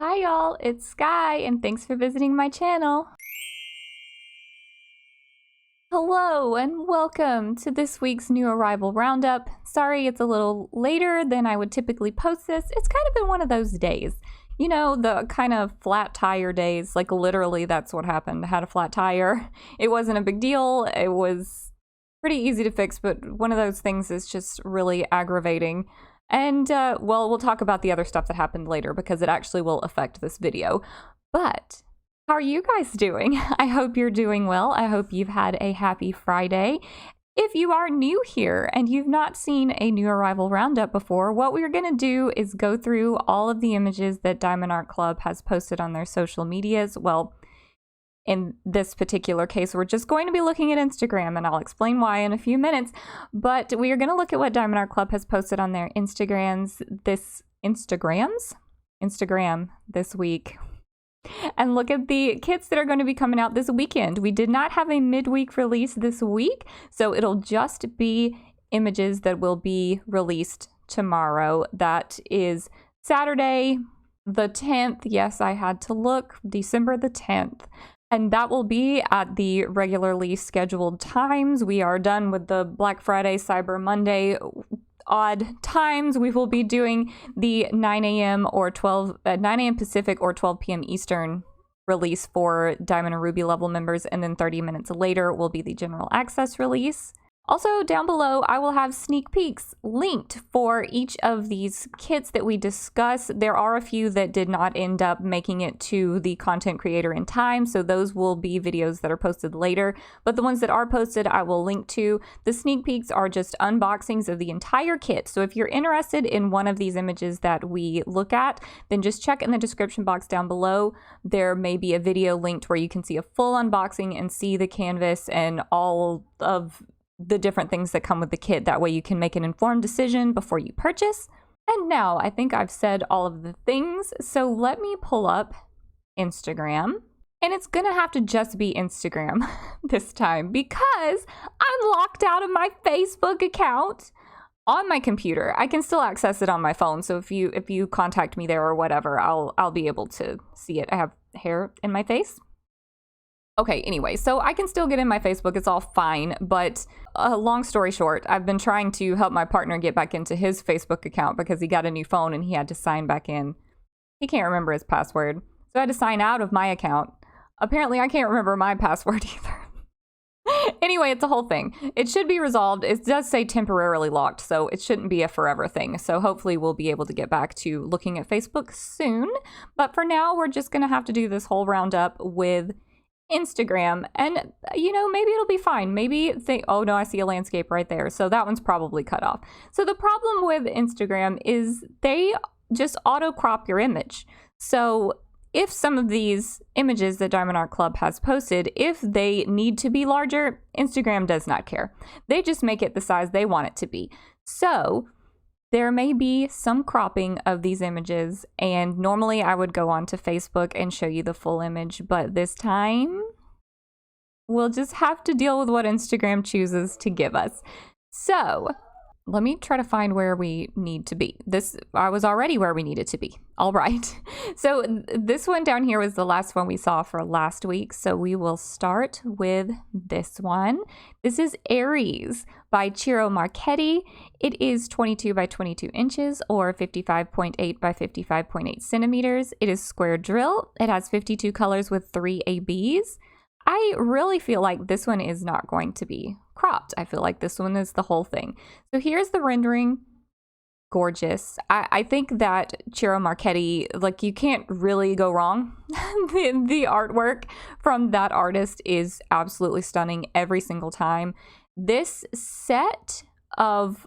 Hi y'all, it's Sky and thanks for visiting my channel. Hello and welcome to this week's new arrival roundup. Sorry it's a little later than I would typically post this. It's kind of been one of those days. You know, the kind of flat tire days, like literally that's what happened. I had a flat tire. It wasn't a big deal. It was pretty easy to fix, but one of those things is just really aggravating. And, well, we'll talk about the other stuff that happened later because it actually will affect this video. But how are you guys doing? I hope you're doing well. I hope you've had a happy Friday. If you are new here and you've not seen a new arrival roundup before, what we're going to do is go through all of the images that Diamond Art Club has posted on their social medias. Well, in this particular case, we're just going to be looking at Instagram, and I'll explain why in a few minutes. But we are going to look at what Diamond Art Club has posted on their Instagram this week, and look at the kits that are going to be coming out this weekend. We did not have a midweek release this week, so it'll just be images that will be released tomorrow. That is Saturday the 10th. Yes, I had to look. December the 10th. And that will be at the regularly scheduled times. We are done with the Black Friday, Cyber Monday odd times. We will be doing the 9 a.m. or 9 a.m. Pacific or 12 p.m. Eastern release for Diamond and Ruby level members. And then 30 minutes later will be the general access release. Also, down below, I will have sneak peeks linked for each of these kits that we discuss. There are a few that did not end up making it to the content creator in time, so those will be videos that are posted later. But the ones that are posted, I will link to. The sneak peeks are just unboxings of the entire kit. So if you're interested in one of these images that we look at, then just check in the description box down below. There may be a video linked where you can see a full unboxing and see the canvas and all of the different things that come with the kit. That way you can make an informed decision before you purchase. And now I think I've said all of the things, so let me pull up Instagram. And it's gonna have to just be Instagram this time because I'm locked out of my Facebook account on my computer. I can still access it on my phone, so if you contact me there or whatever, I'll be able to see it. I have hair in my face. Okay, anyway, so I can still get in my Facebook. It's all fine, but long story short, I've been trying to help my partner get back into his Facebook account because he got a new phone and he had to sign back in. He can't remember his password, so I had to sign out of my account. Apparently, I can't remember my password either. Anyway, it's a whole thing. It should be resolved. It does say temporarily locked, so it shouldn't be a forever thing. So hopefully we'll be able to get back to looking at Facebook soon. But for now, we're just going to have to do this whole roundup with Instagram, and you know, maybe it'll be fine. Maybe oh no, I see a landscape right there, so that one's probably cut off. So the problem with Instagram is they just auto crop your image. So if some of these images that Diamond Art Club has posted, if they need to be larger, Instagram does not care. They just make it the size they want it to be. So there may be some cropping of these images, and normally I would go on to Facebook and show you the full image, but this time we'll just have to deal with what Instagram chooses to give us. So let me try to find where we need to be. I was already where we needed to be. All right. So this one down here was the last one we saw for last week. So we will start with this one. This is Aries by Ciro Marchetti. It is 22 by 22 inches or 55.8 by 55.8 centimeters. It is square drill. It has 52 colors with 3 ABs. I really feel like this one is not going to be cropped. I feel like this one is the whole thing. So here's the rendering. Gorgeous. I think that Ciro Marchetti, like, you can't really go wrong. The artwork from that artist is absolutely stunning every single time. This set of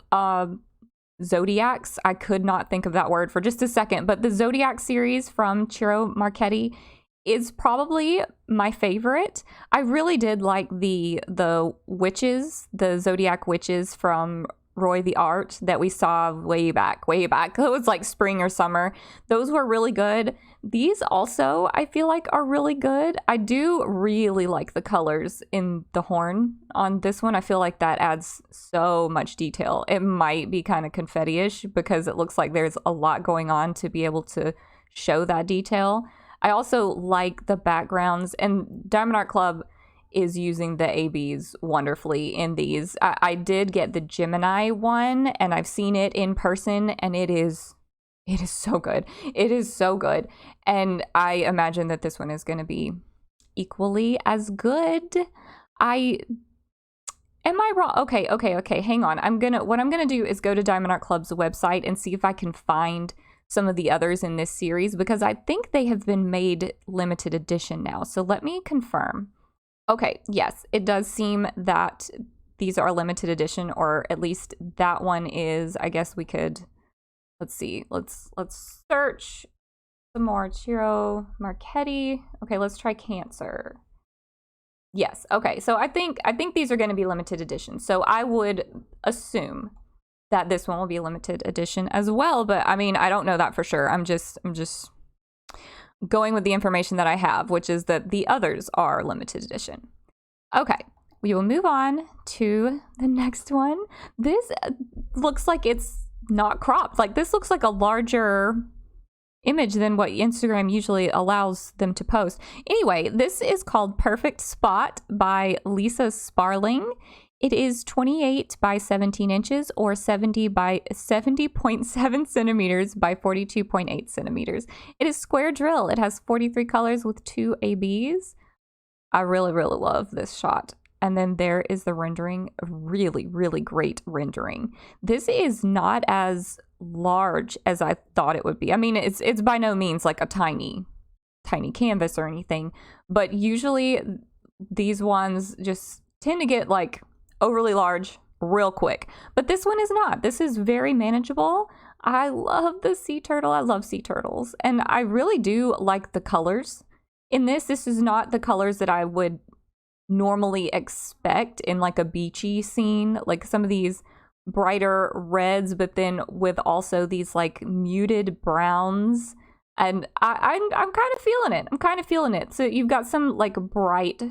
zodiacs, I could not think of that word for just a second, but the Zodiac series from Ciro Marchetti is probably my favorite. I really did like the witches, the Zodiac witches from Roy the Art that we saw way back. It was like spring or summer. Those were really good. These also, I feel like, are really good. I do really like the colors in the horn on this one. I feel like that adds so much detail. It might be kind of confetti-ish because it looks like there's a lot going on to be able to show that detail. I also like the backgrounds, and Diamond Art Club is using the ABs wonderfully in these. I did get the Gemini one, and I've seen it in person, and it is so good. It is so good. And I imagine that this one is going to be equally as good. Am I wrong? Okay. Hang on. What I'm gonna do is go to Diamond Art Club's website and see if I can find some of the others in this series, because I think they have been made limited edition now. So let me confirm. Okay, yes, it does seem that these are limited edition, or at least that one is. I guess we could, let's see. Let's search some more. Chiro Marchetti. Okay, let's try Cancer. Yes. Okay. So I think these are going to be limited edition. So I would assume that this one will be limited edition as well. But I mean, I don't know that for sure. I'm just going with the information that I have, which is that the others are limited edition. Okay. We will move on to the next one. This looks like it's not cropped. Like, this looks like a larger image than what Instagram usually allows them to post. Anyway, this is called Perfect Spot by Lisa Sparling. It is 28 by 17 inches, or 70 by 70.7 centimeters by 42.8 centimeters. It is square drill. It has 43 colors with 2 ABs. I really, really love this shot. And then there is the rendering. Really, really great rendering. This is not as large as I thought it would be. I mean, it's by no means like a tiny canvas or anything, but usually these ones just tend to get like overly large real quick. But this one is not. This is very manageable. I love the sea turtle. I love sea turtles. And I really do like the colors in this. This is not the colors that I would normally expect in like a beachy scene. Like some of these brighter reds, but then with also these like muted browns. And I'm kind of feeling it. I'm kind of feeling it. So you've got some like bright,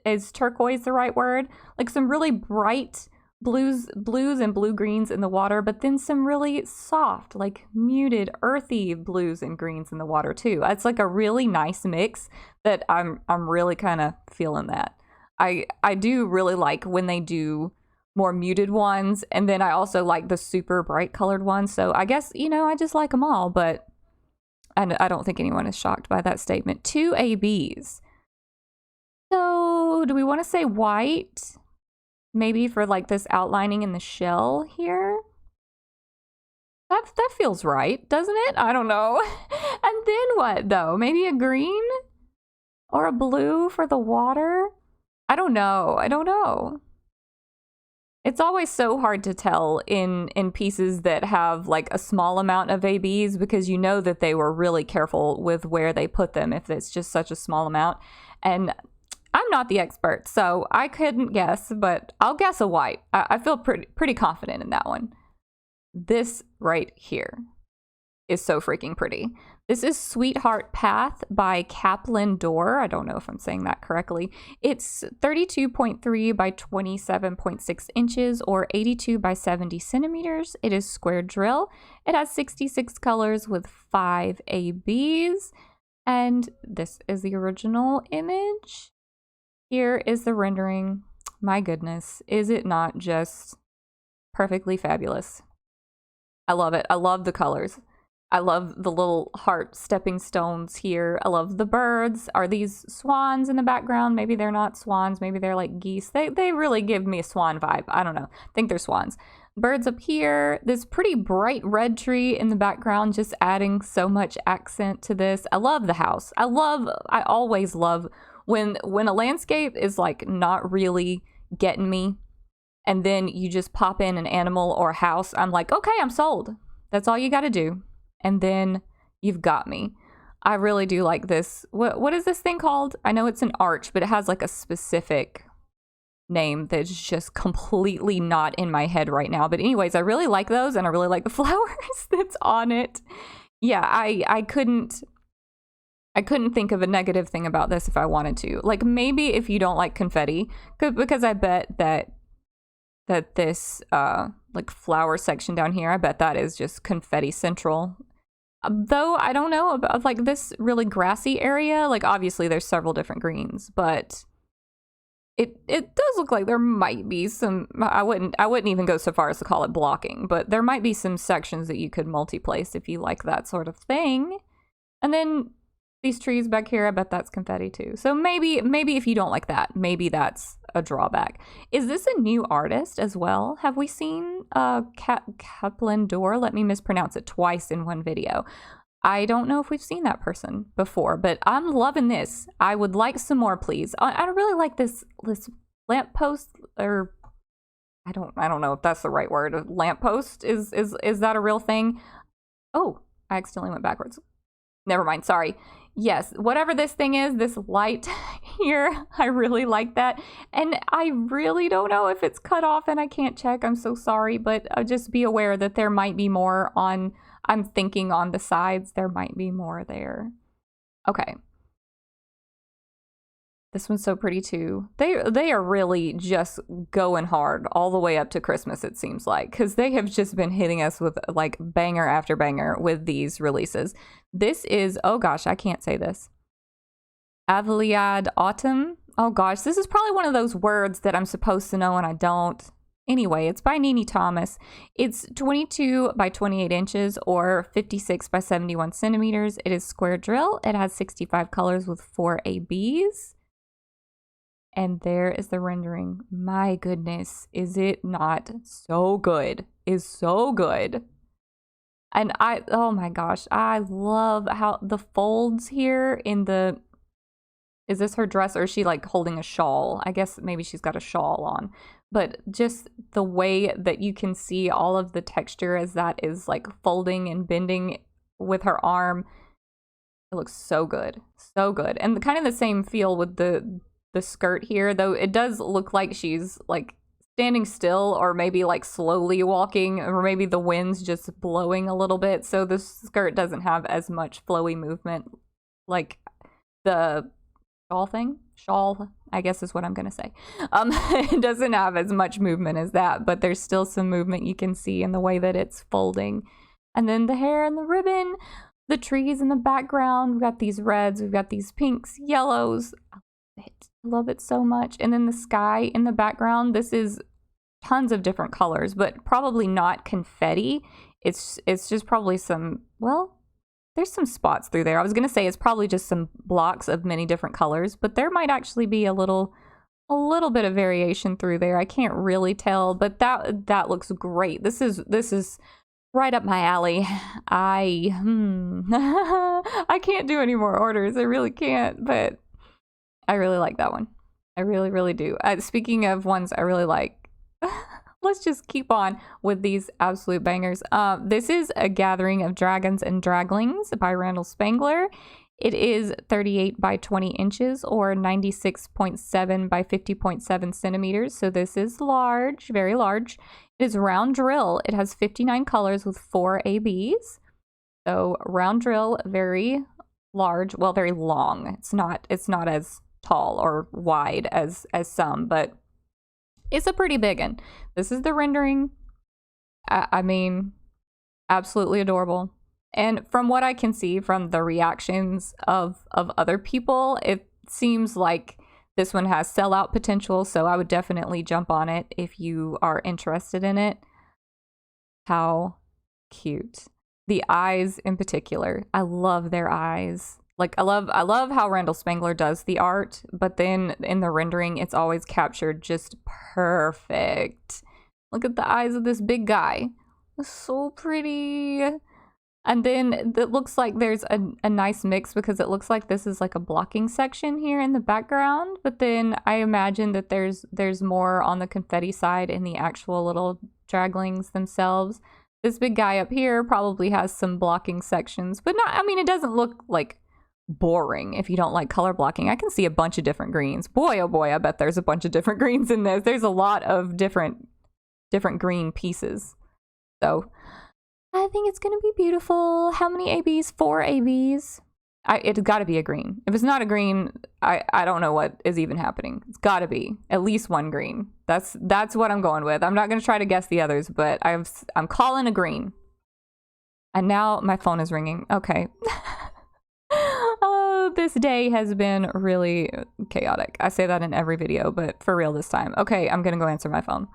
is turquoise the right word? Like some really bright blues and blue greens in the water, but then some really soft, like muted, earthy blues and greens in the water too. It's like a really nice mix that I'm really kind of feeling that. I do really like when they do more muted ones, and then I also like the super bright colored ones. So I guess, I just like them all, but I don't think anyone is shocked by that statement. 2 ABs. So do we want to say white? Maybe for like this outlining in the shell here? That feels right, doesn't it? I don't know. And then what though? Maybe a green? Or a blue for the water? I don't know. It's always so hard to tell in pieces that have like a small amount of ABs, because you know that they were really careful with where they put them if it's just such a small amount. And I'm not the expert, so I couldn't guess, but I'll guess a white. I feel pretty confident in that one. This right here is so freaking pretty. This is Sweetheart Path by Kaplan Door. I don't know if I'm saying that correctly. It's 32.3 by 27.6 inches, or 82 by 70 centimeters. It is square drill. It has 66 colors with 5 ABs. And this is the original image. Here is the rendering. My goodness, is it not just perfectly fabulous? I love it. I love the colors. I love the little heart stepping stones here. I love the birds. Are these swans in the background? Maybe they're not swans. Maybe they're like geese. They really give me a swan vibe. I don't know. I think they're swans. Birds up here. This pretty bright red tree in the background, just adding so much accent to this. I love the house. I always love when a landscape is like not really getting me, and then you just pop in an animal or a house. I'm like, okay, I'm sold. That's all you got to do. And then you've got me. I really do like this. What is this thing called? I know it's an arch, but it has like a specific name that's just completely not in my head right now. But anyways, I really like those, and I really like the flowers that's on it. Yeah, I couldn't think of a negative thing about this if I wanted to. Like maybe if you don't like confetti, because I bet that this like flower section down here, I bet that is just confetti central. Though I don't know about like this really grassy area. Like obviously there's several different greens, but it does look like there might be some. I wouldn't even go so far as to call it blocking, but there might be some sections that you could multi-place if you like that sort of thing. And then these trees back here, I bet that's confetti too. So maybe if you don't like that, maybe that's a drawback. Is this a new artist as well? Have we seen Kaplan Door? Let me mispronounce it twice in one video. I don't know if we've seen that person before, but I'm loving this. I would like some more, please. I really like this lamppost, or I don't know if that's the right word. A lamppost is that a real thing? Oh, I accidentally went backwards. Never mind. Sorry. Yes, whatever this thing is, this light here, I really like that. And I really don't know if it's cut off and I can't check. I'm so sorry, but just be aware that there might be more on, I'm thinking on the sides, there might be more there. Okay. This one's so pretty too. They are really just going hard all the way up to Christmas, it seems like, because they have just been hitting us with like banger after banger with these releases. This is, oh gosh, I can't say this. Aveliad Autumn. Oh gosh, this is probably one of those words that I'm supposed to know and I don't. Anyway, it's by Nini Thomas. It's 22 by 28 inches or 56 by 71 centimeters. It is square drill. It has 65 colors with 4 ABs. And there is the rendering. My goodness, is it not so good? Is so good. And oh my gosh, I love how the folds here in the, is this her dress or is she like holding a shawl? I guess maybe she's got a shawl on. But just the way that you can see all of the texture as that is like folding and bending with her arm. It looks so good. So good. And kind of the same feel with the skirt here, though it does look like she's like standing still or maybe like slowly walking, or maybe the wind's just blowing a little bit, so the skirt doesn't have as much flowy movement like the shawl I guess is what I'm gonna say. It doesn't have as much movement as that, but there's still some movement you can see in the way that it's folding. And then the hair and the ribbon, the trees in the background, we've got these reds, we've got these pinks, yellows. I love it so much. And then the sky in the background, this is tons of different colors, but probably not confetti. It's just probably some, well, there's some spots through there. I was gonna say it's probably just some blocks of many different colors, but there might actually be a little bit of variation through there. I can't really tell, but that looks great. This is right up my alley. I can't do any more orders. I really can't, but I really like that one. I really, really do. Speaking of ones I really like, let's just keep on with these absolute bangers. This is A Gathering of Dragons and Draglings by Randall Spangler. It is 38 by 20 inches or 96.7 by 50.7 centimeters. So this is large, very large. It is round drill. It has 59 colors with 4 ABs. So round drill, very large, well, very long. It's not as tall or wide as some, but it's a pretty big one. This is the rendering. I mean, absolutely adorable. And from what I can see from the reactions of other people, it seems like this one has sellout potential, so I would definitely jump on it if you are interested in it. How cute. The eyes in particular. I love their eyes. Like I love how Randall Spangler does the art, but then in the rendering, it's always captured just perfect. Look at the eyes of this big guy. It's so pretty. And then it looks like there's a nice mix because it looks like this is like a blocking section here in the background, but then I imagine that there's more on the confetti side in the actual little draglings themselves. This big guy up here probably has some blocking sections, but not, I mean, it doesn't look like boring if you don't like color blocking. I can see a bunch of different greens. Boy, oh boy, I bet there's a bunch of different greens in this. There's a lot of different green pieces. So I think it's gonna be beautiful. How many ABs? 4 ABs. It's got to be a green. If it's not a green, I don't know what is even happening. It's got to be at least one green. That's what I'm going with. I'm not gonna try to guess the others, but I'm calling a green. And now my phone is ringing. Okay. Oh, this day has been really chaotic. I say that in every video, but for real this time. Okay, I'm gonna go answer my phone.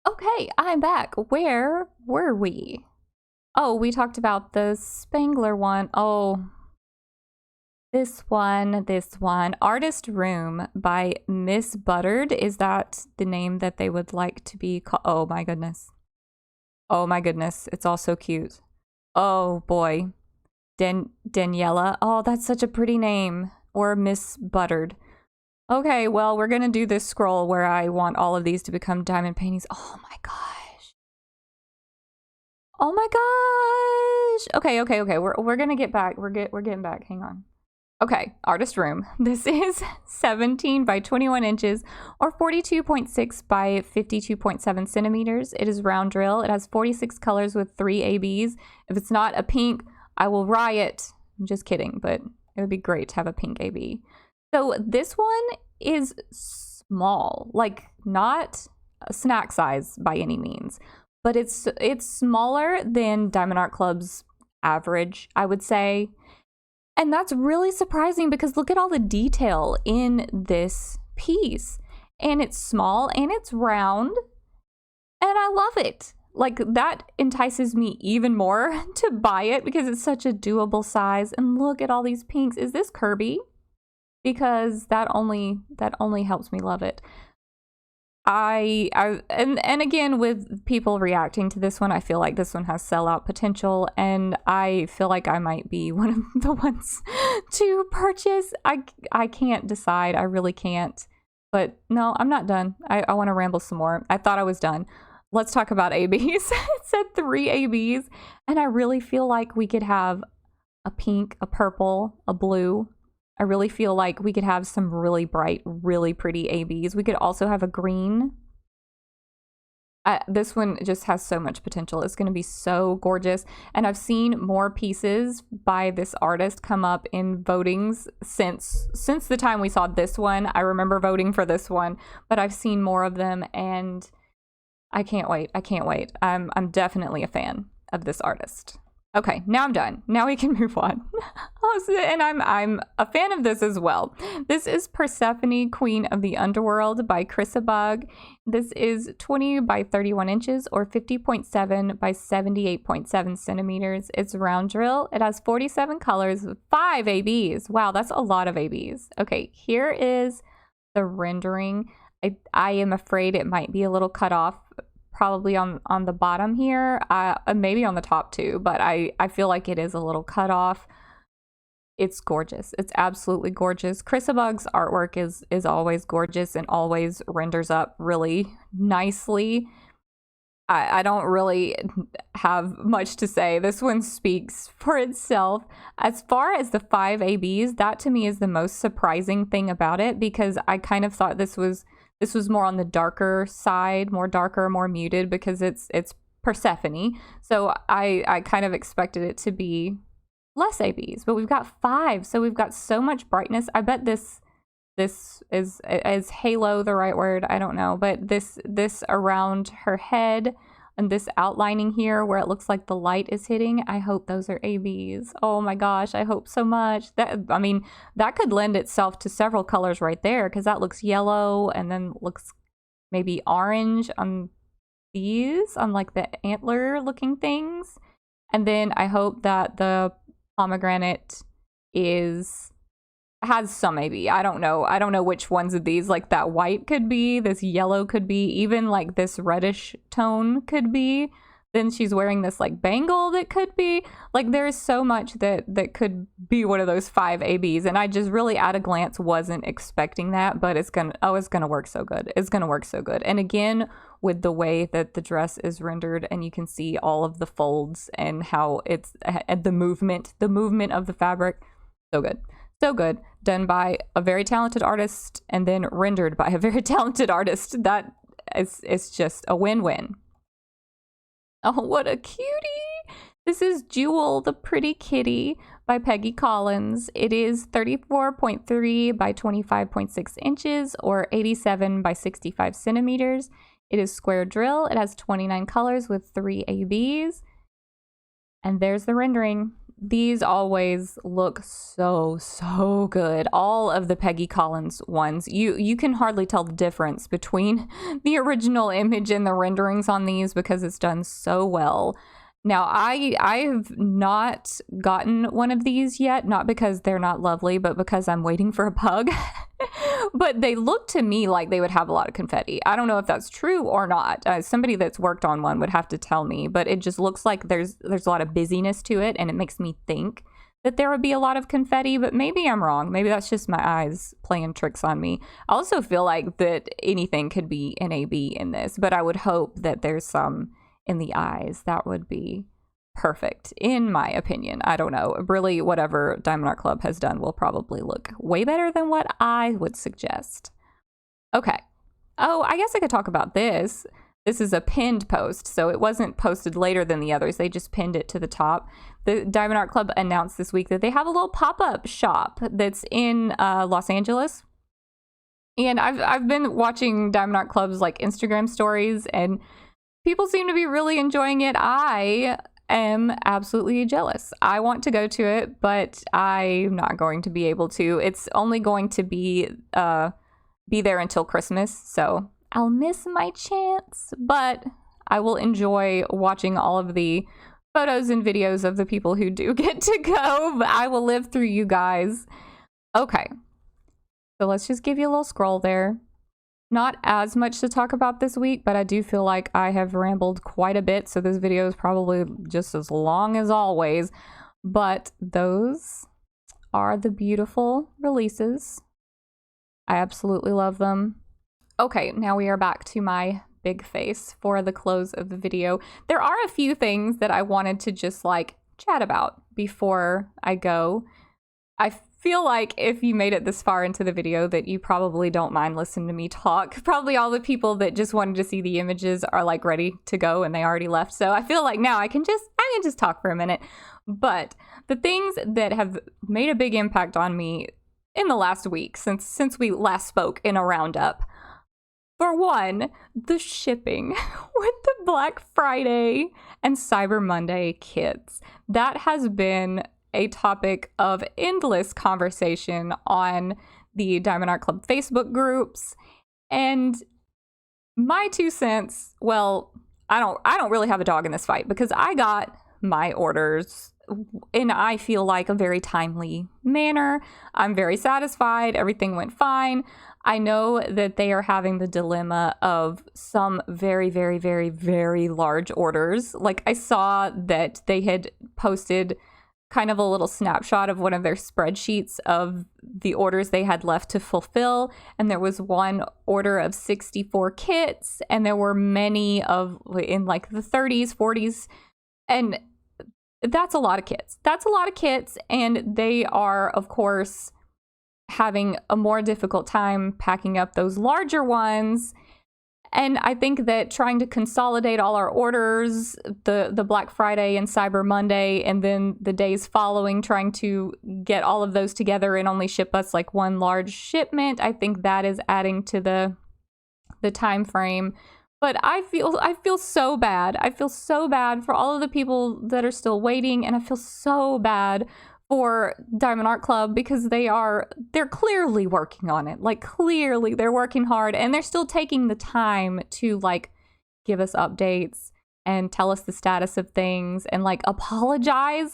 Okay, I'm back. Where were we? Oh, we talked about the Spangler one. Oh, this one. Artist Room by Miss Buttered. Is that the name that they would like to be called? Oh my goodness. Oh my goodness. It's all so cute. Oh boy. Daniela. Oh, that's such a pretty name. Or Miss Buttered. Okay, well, we're gonna do this scroll where I want all of these to become diamond paintings. Oh my gosh. Oh my gosh. Okay. We're gonna get back. We're getting back. Hang on. Okay, Artist Room. This is 17 by 21 inches or 42.6 by 52.7 centimeters. It is round drill. It has 46 colors with 3 ABs. If it's not a pink, I will riot. I'm just kidding, but it would be great to have a pink AB. So this one is small, like not a snack size by any means, but it's smaller than Diamond Art Club's average, I would say. And that's really surprising because look at all the detail in this piece. And it's small and it's round. And I love it. Like, that entices me even more to buy it because it's such a doable size. And look at all these pinks. Is this Kirby? Because that only helps me love it. And again, with people reacting to this one, I feel like this one has sellout potential, and I feel like I might be one of the ones to purchase. I can't decide. I really can't. But no, I'm not done. I want to ramble some more. I thought I was done. Let's talk about ABs. It said 3 ABs, and I really feel like we could have a pink, a purple, a blue. I really feel like we could have some really bright, really pretty ABs. We could also have a green. This one just has so much potential. It's going to be so gorgeous. And I've seen more pieces by this artist come up in votings since the time we saw this one. I remember voting for this one, but I've seen more of them and I can't wait. I can't wait. I'm definitely a fan of this artist. Okay, now I'm done. Now we can move on. And I'm a fan of this as well. This is Persephone, Queen of the Underworld by Chrysabug. This is 20 by 31 inches or 50.7 by 78.7 centimeters. It's round drill. It has 47 colors with 5 ABs. Wow, that's a lot of ABs. Okay, here is the rendering. I am afraid it might be a little cut off. Probably on the bottom here, maybe on the top too, but I feel like it is a little cut off. It's gorgeous. It's absolutely gorgeous. Chrysabug's artwork is always gorgeous and always renders up really nicely. I don't really have much to say. This one speaks for itself. As far as the 5 ABs, that to me is the most surprising thing about it because I kind of thought this was more on the darker side, more darker, more muted because it's Persephone. So I kind of expected it to be less ABs, but we've got 5. So we've got so much brightness. I bet this is halo the right word? I don't know, but this around her head and this outlining here where it looks like the light is hitting, I hope those are ABs. Oh my gosh, I hope so much. That could lend itself to several colors right there because that looks yellow and then looks maybe orange on these, on like the antler looking things. And then I hope that the pomegranate has some AB. I don't know which ones of these, like that white could be, this yellow could be, even like this reddish tone could be. Then she's wearing this like bangle that could be. Like there's so much that could be one of those 5 ABs. And I just really at a glance wasn't expecting that, but it's gonna work so good. It's gonna work so good. And again, with the way that the dress is rendered and you can see all of the folds and how it's the movement of the fabric. So good. So good. Done by a very talented artist and then rendered by a very talented artist. That is just a win-win. Oh, what a cutie. This is Jewel, the Pretty Kitty by Peggy Collins. It is 34.3 by 25.6 inches or 87 by 65 centimeters. It is square drill. It has 29 colors with 3 ABs. And there's the rendering. These always look so good. All of the Peggy Collins ones, you can hardly tell the difference between the original image and the renderings on these because it's done so well. Now, I have not gotten one of these yet, not because they're not lovely, but because I'm waiting for a pug. But they look to me like they would have a lot of confetti. I don't know if that's true or not. Somebody that's worked on one would have to tell me, but it just looks like there's a lot of busyness to it, and it makes me think that there would be a lot of confetti, but maybe I'm wrong. Maybe that's just my eyes playing tricks on me. I also feel like that anything could be an AB in this, but I would hope that there's some in the eyes. That would be perfect, in my opinion. I don't know. Really, whatever Diamond Art Club has done will probably look way better than what I would suggest. Okay. Oh, I guess I could talk about this. This is a pinned post, so it wasn't posted later than the others. They just pinned it to the top. The Diamond Art Club announced this week that they have a little pop-up shop that's in Los Angeles. And I've been watching Diamond Art Club's like Instagram stories, and people seem to be really enjoying it. I am absolutely jealous. I want to go to it, but I'm not going to be able to. It's only going to be there until Christmas, so I'll miss my chance, but I will enjoy watching all of the photos and videos of the people who do get to go, but I will live through you guys. Okay, so let's just give you a little scroll there. Not as much to talk about this week, but I do feel like I have rambled quite a bit, so this video is probably just as long as always. But those are the beautiful releases. I absolutely love them. Okay, now we are back to my big face for the close of the video. There are a few things that I wanted to just like chat about before I go. I feel like if you made it this far into the video that you probably don't mind listening to me talk. Probably all the people that just wanted to see the images are like ready to go and they already left. So I feel like now I can just talk for a minute. But the things that have made a big impact on me in the last week since we last spoke in a roundup. For one, the shipping with the Black Friday and Cyber Monday kits. That has been a topic of endless conversation on the Diamond Art Club Facebook groups. And my 2 cents, well, I don't really have a dog in this fight because I got my orders in, I feel like, a very timely manner. I'm very satisfied. Everything went fine. I know that they are having the dilemma of some very, very, very, very large orders. Like I saw that they had posted kind of a little snapshot of one of their spreadsheets of the orders they had left to fulfill. And there was one order of 64 kits, and there were many in like the 30s, 40s. And that's a lot of kits. That's a lot of kits. And they are, of course, having a more difficult time packing up those larger ones. And I think that trying to consolidate all our orders, the Black Friday and Cyber Monday, and then the days following, trying to get all of those together and only ship us like one large shipment, I think that is adding to the time frame. But I feel so bad. I feel so bad for all of the people that are still waiting, and I feel so bad for Diamond Art Club because they're clearly working on it. Like clearly they're working hard, and they're still taking the time to like give us updates and tell us the status of things and like apologize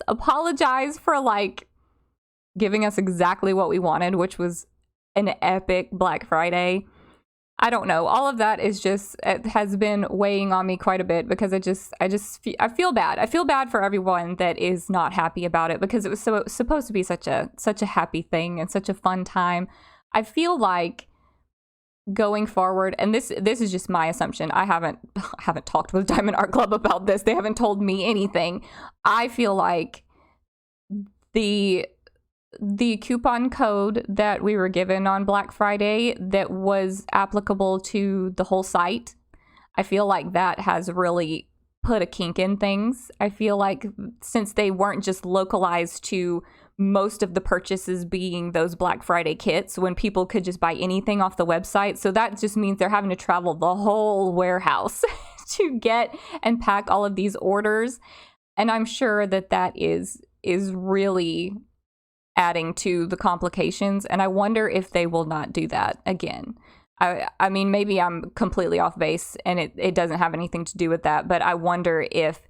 for like giving us exactly what we wanted, which was an epic Black Friday. I don't know. All of that is just, it has been weighing on me quite a bit because I feel bad. I feel bad for everyone that is not happy about it because it was supposed to be such a happy thing and such a fun time. I feel like going forward, and this is just my assumption. I haven't talked with Diamond Art Club about this. They haven't told me anything. I feel like the coupon code that we were given on Black Friday that was applicable to the whole site, I feel like that has really put a kink in things. I feel like since they weren't just localized to most of the purchases being those Black Friday kits when people could just buy anything off the website, so that just means they're having to travel the whole warehouse to get and pack all of these orders. And I'm sure that that is really adding to the complications. And I wonder if they will not do that again. I mean, maybe I'm completely off base and it doesn't have anything to do with that. But I wonder if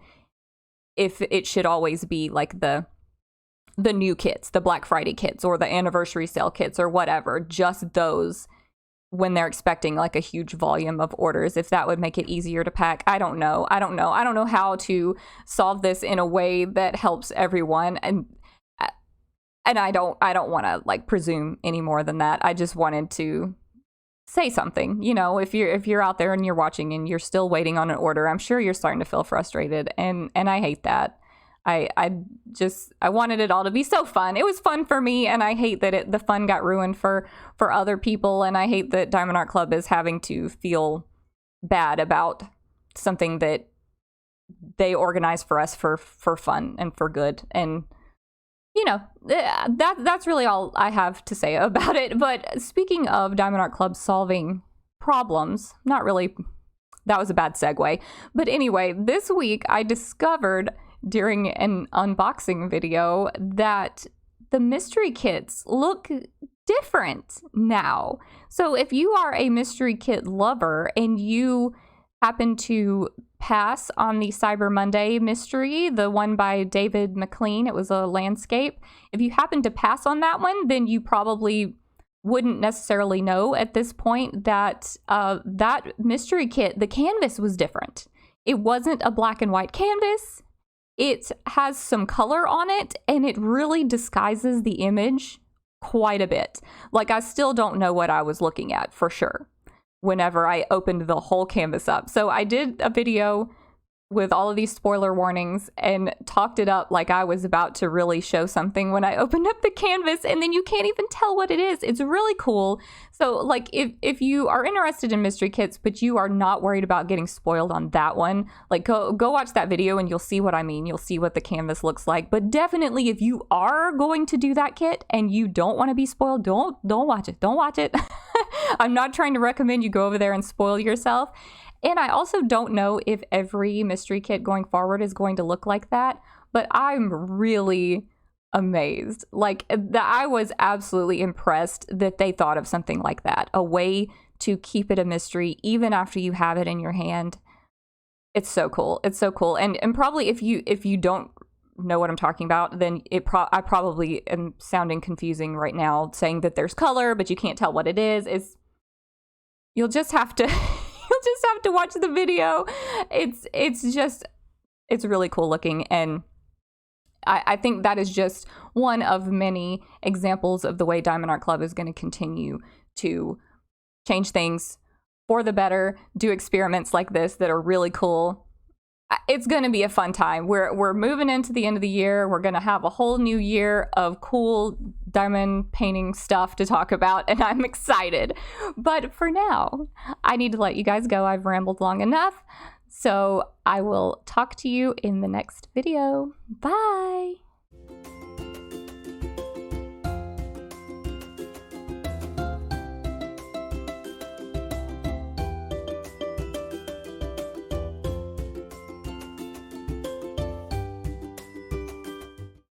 it should always be like the new kits, the Black Friday kits or the anniversary sale kits or whatever, just those when they're expecting like a huge volume of orders, if that would make it easier to pack. I don't know how to solve this in a way that helps everyone. And I don't want to like presume any more than that. I just wanted to say something. You know, if you're out there and you're watching and you're still waiting on an order, I'm sure you're starting to feel frustrated, and I hate that. I wanted it all to be so fun. It was fun for me, and I hate that the fun got ruined for other people, and I hate that Diamond Art Club is having to feel bad about something that they organize for us for fun and for good. And you know, that's really all I have to say about it. But speaking of Diamond Art Club solving problems, not really, that was a bad segue. But anyway, this week I discovered during an unboxing video that the mystery kits look different now. So if you are a mystery kit lover and you happen to pass on the Cyber Monday mystery, the one by David McLean, it was a landscape. If you happen to pass on that one, then you probably wouldn't necessarily know at this point that that mystery kit, the canvas was different. It wasn't a black and white canvas. It has some color on it, and it really disguises the image quite a bit. Like, I still don't know what I was looking at for sure whenever I opened the whole canvas up. So I did a video with all of these spoiler warnings and talked it up like I was about to really show something when I opened up the canvas, and then you can't even tell what it is. It's really cool. So like if you are interested in mystery kits but you are not worried about getting spoiled on that one, like go watch that video and you'll see what I mean. You'll see what the canvas looks like. But definitely if you are going to do that kit and you don't want to be spoiled, don't watch it. Don't watch it. I'm not trying to recommend you go over there and spoil yourself. And I also don't know if every mystery kit going forward is going to look like that, but I'm really amazed. Like, I was absolutely impressed that they thought of something like that, a way to keep it a mystery even after you have it in your hand. It's so cool. It's so cool. And probably if you don't know what I'm talking about, then I probably am sounding confusing right now saying that there's color, but you can't tell what it is. You'll just have to watch the video. It's really cool looking, and I think that is just one of many examples of the way Diamond Art Club is going to continue to change things for the better, do experiments like this that are really cool. It's going to be a fun time. We're moving into the end of the year. We're going to have a whole new year of cool diamond painting stuff to talk about, and I'm excited. But for now, I need to let you guys go. I've rambled long enough. So I will talk to you in the next video. Bye.